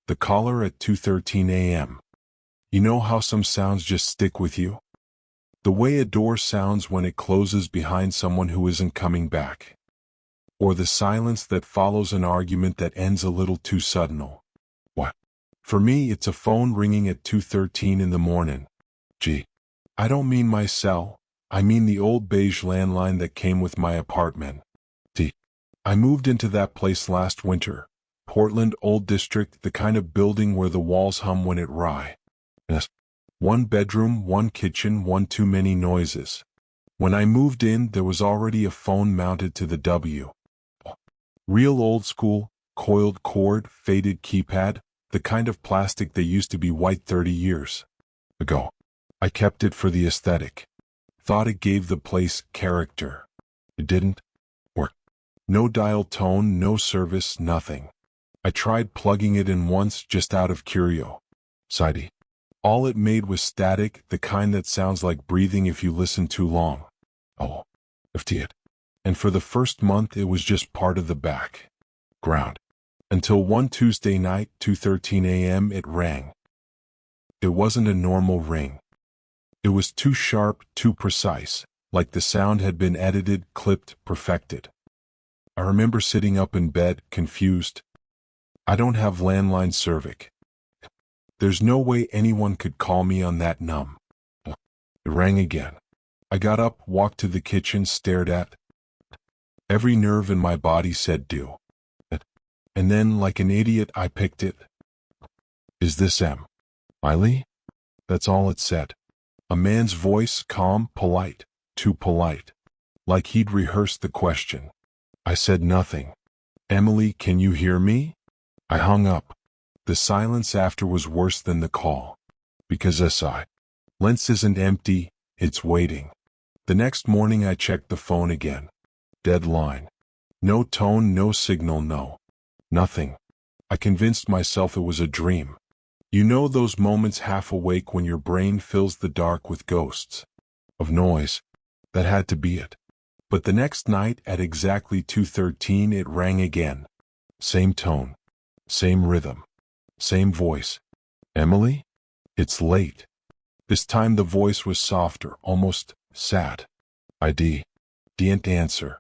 The caller at 2:13 a.m. You know how some sounds just stick with you? The way a door sounds when it closes behind someone who isn't coming back. Or the silence that follows an argument that ends a little too sudden. What? For me, it's a phone ringing at 2:13 in the morning. Gee, I don't mean my cell, I mean the old beige landline that came with my apartment. I moved into that place last winter. Portland Old District, the kind of building where the walls hum when it rise. One bedroom, one kitchen, one too many noises. When I moved in, there was already a phone mounted to the W. Real old school, coiled cord, faded keypad, the kind of plastic that used to be white 30 years ago. I kept it for the aesthetic. Thought it gave the place character. It didn't work. No dial tone, no service, nothing. I tried plugging it in once just out of curiosity. All it made was static, the kind that sounds like breathing if you listen too long. Oh, it. And for the first month it was just part of the background. Until one Tuesday night, 2:13 a.m. it rang. It wasn't a normal ring. It was too sharp, too precise, like the sound had been edited, clipped, perfected. I remember sitting up in bed, confused. I don't have landline service. There's no way anyone could call me on that number. It rang again. I got up, walked to the kitchen, stared at. Every nerve in my body said do it. And then, like an idiot, I picked it. Is this Miley? That's all it said. A man's voice, calm, polite, too polite. Like he'd rehearsed the question. I said nothing. Emily, can you hear me? I hung up. The silence after was worse than the call. Because silence isn't empty, it's waiting. The next morning I checked the phone again. Dead line. No tone, no signal, nothing. I convinced myself it was a dream. You know those moments half awake when your brain fills the dark with ghosts of noise? That had to be it. But the next night at exactly 2:13 it rang again. Same tone. Same rhythm. Same voice. Emily? It's late. This time the voice was softer, almost sad. I didn't answer.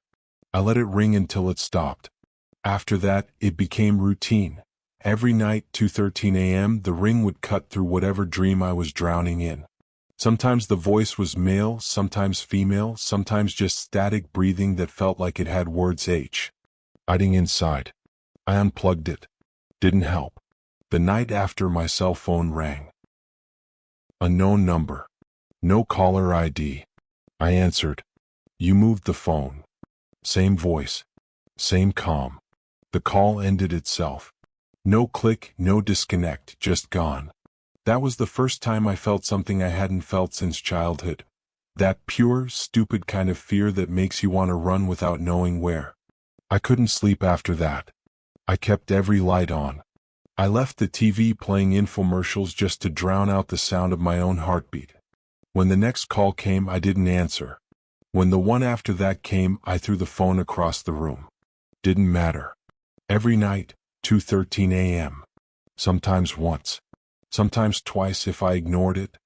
I let it ring until it stopped. After that, it became routine. Every night, 2:13 a.m., the ring would cut through whatever dream I was drowning in. Sometimes the voice was male, sometimes female, sometimes just static breathing that felt like it had words hiding inside. I unplugged it. Didn't help. The night after, my cell phone rang. Unknown number. No caller ID. I answered. You moved the phone. Same voice. Same calm. The call ended itself. No click, no disconnect, just gone. That was the first time I felt something I hadn't felt since childhood. That pure, stupid kind of fear that makes you want to run without knowing where. I couldn't sleep after that. I kept every light on. I left the TV playing infomercials just to drown out the sound of my own heartbeat. When the next call came, I didn't answer. When the one after that came, I threw the phone across the room. Didn't matter. Every night, 2:13 a.m. Sometimes once. Sometimes twice if I ignored it.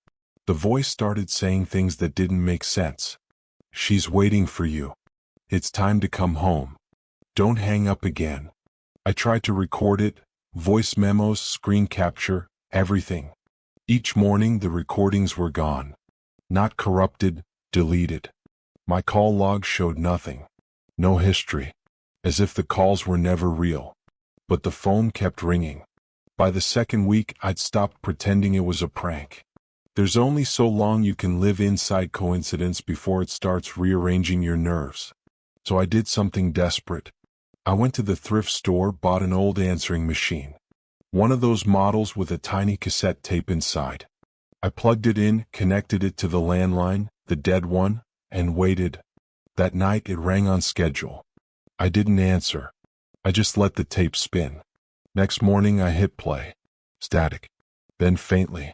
The voice started saying things that didn't make sense. She's waiting for you. It's time to come home. Don't hang up again. I tried to record it, voice memos, screen capture, everything. Each morning the recordings were gone. Not corrupted, deleted. My call log showed nothing. No history. As if the calls were never real. But the phone kept ringing. By the second week, I'd stopped pretending it was a prank. There's only so long you can live inside coincidence before it starts rearranging your nerves. So I did something desperate. I went to the thrift store, bought an old answering machine. One of those models with a tiny cassette tape inside. I plugged it in, connected it to the landline, the dead one, and waited. That night it rang on schedule. I didn't answer. I just let the tape spin. Next morning I hit play. Static. Then faintly.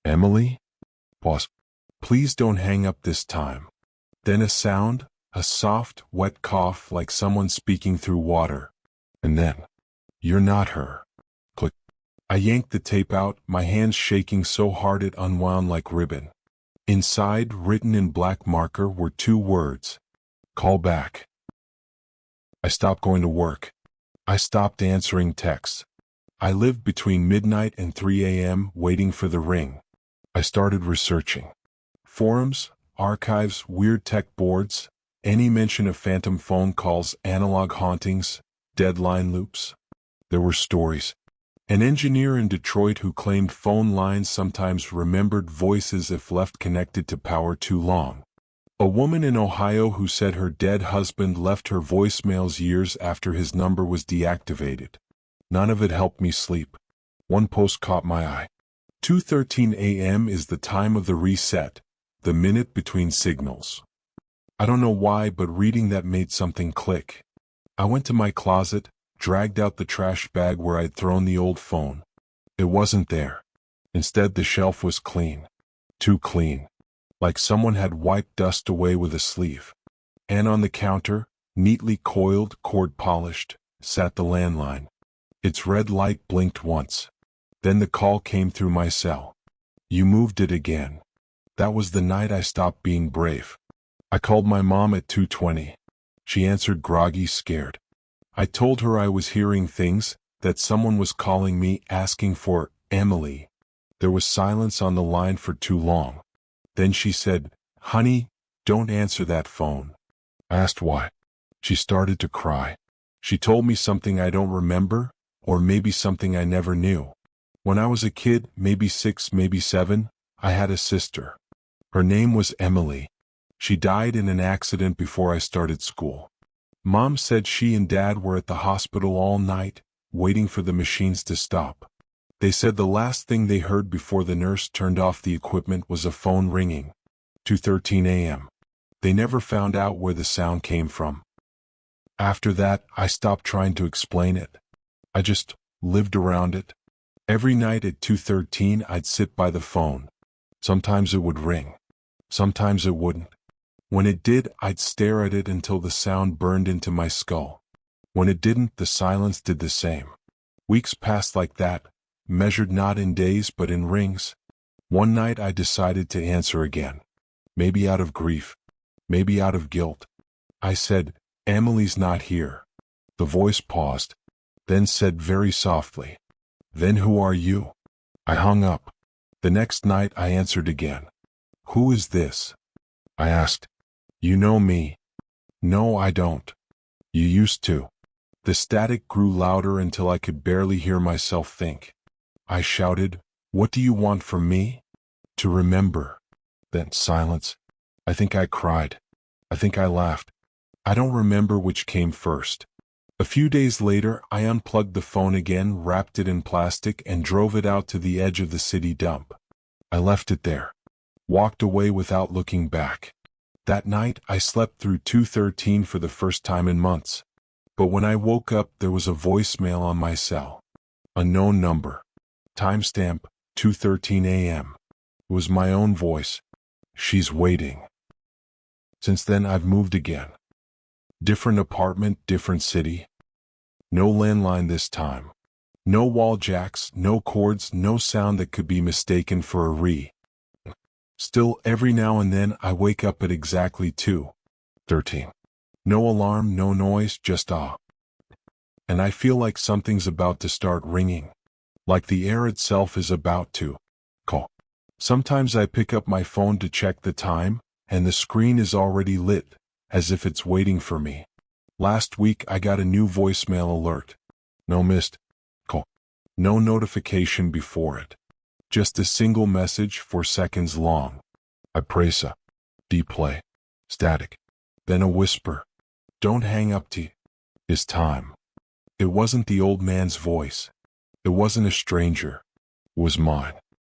Emily? Pause. Please don't hang up this time. Then a sound, a soft, wet cough like someone speaking through water. And then, you're not her. Click. I yanked the tape out, my hands shaking so hard it unwound like ribbon. Inside, written in black marker, were 2 words. Call back. I stopped going to work. I stopped answering texts. I lived between midnight and 3 a.m. waiting for the ring. I started researching. Forums, archives, weird tech boards, any mention of phantom phone calls, analog hauntings, deadline loops. There were stories. An engineer in Detroit who claimed phone lines sometimes remembered voices if left connected to power too long. A woman in Ohio who said her dead husband left her voicemails years after his number was deactivated. None of it helped me sleep. One post caught my eye. 2:13 a.m. is the time of the reset, the minute between signals. I don't know why, but reading that made something click. I went to my closet, dragged out the trash bag where I'd thrown the old phone. It wasn't there. Instead, the shelf was clean. Too clean. Like someone had wiped dust away with a sleeve. And on the counter, neatly coiled, cord polished, sat the landline. Its red light blinked once. Then the call came through my cell. You moved it again. That was the night I stopped being brave. I called my mom at 2:20. She answered groggy, scared. I told her I was hearing things, that someone was calling me, asking for Emily. There was silence on the line for too long. Then she said, "Honey, don't answer that phone." I asked why. She started to cry. She told me something I don't remember, or maybe something I never knew. When I was a kid, maybe 6, maybe 7, I had a sister. Her name was Emily. She died in an accident before I started school. Mom said she and Dad were at the hospital all night, waiting for the machines to stop. They said the last thing they heard before the nurse turned off the equipment was a phone ringing. 2:13 a.m. They never found out where the sound came from. After that, I stopped trying to explain it. I just lived around it. Every night at 2:13, I'd sit by the phone. Sometimes it would ring. Sometimes it wouldn't. When it did, I'd stare at it until the sound burned into my skull. When it didn't, the silence did the same. Weeks passed like that, measured not in days but in rings. One night I decided to answer again. Maybe out of grief. Maybe out of guilt. I said, "Emily's not here." The voice paused, then said very softly, "Then who are you?" I hung up. The next night I answered again. "Who is this?" I asked. "You know me?" "No, I don't." "You used to." The static grew louder until I could barely hear myself think. I shouted, "What do you want from me?" "To remember." Then silence. I think I cried. I think I laughed. I don't remember which came first. A few days later, I unplugged the phone again, wrapped it in plastic, and drove it out to the edge of the city dump. I left it there. Walked away without looking back. That night, I slept through 2:13 for the first time in months. But when I woke up, there was a voicemail on my cell. Unknown number. Timestamp, 2:13 a.m. It was my own voice. "She's waiting." Since then, I've moved again. Different apartment, different city. No landline this time. No wall jacks, no cords, no sound that could be mistaken for a re. Still, every now and then, I wake up at exactly 2:13. No alarm, no noise, just ah. And I feel like something's about to start ringing. Like the air itself is about to call. Sometimes I pick up my phone to check the time, and the screen is already lit, as if it's waiting for me. Last week I got a new voicemail alert. No missed call. No notification before it. Just a single message 4 seconds long. I press a deplay. Static. Then a whisper. "Don't hang up, it's time." It wasn't the old man's voice. It wasn't a stranger. It was mine.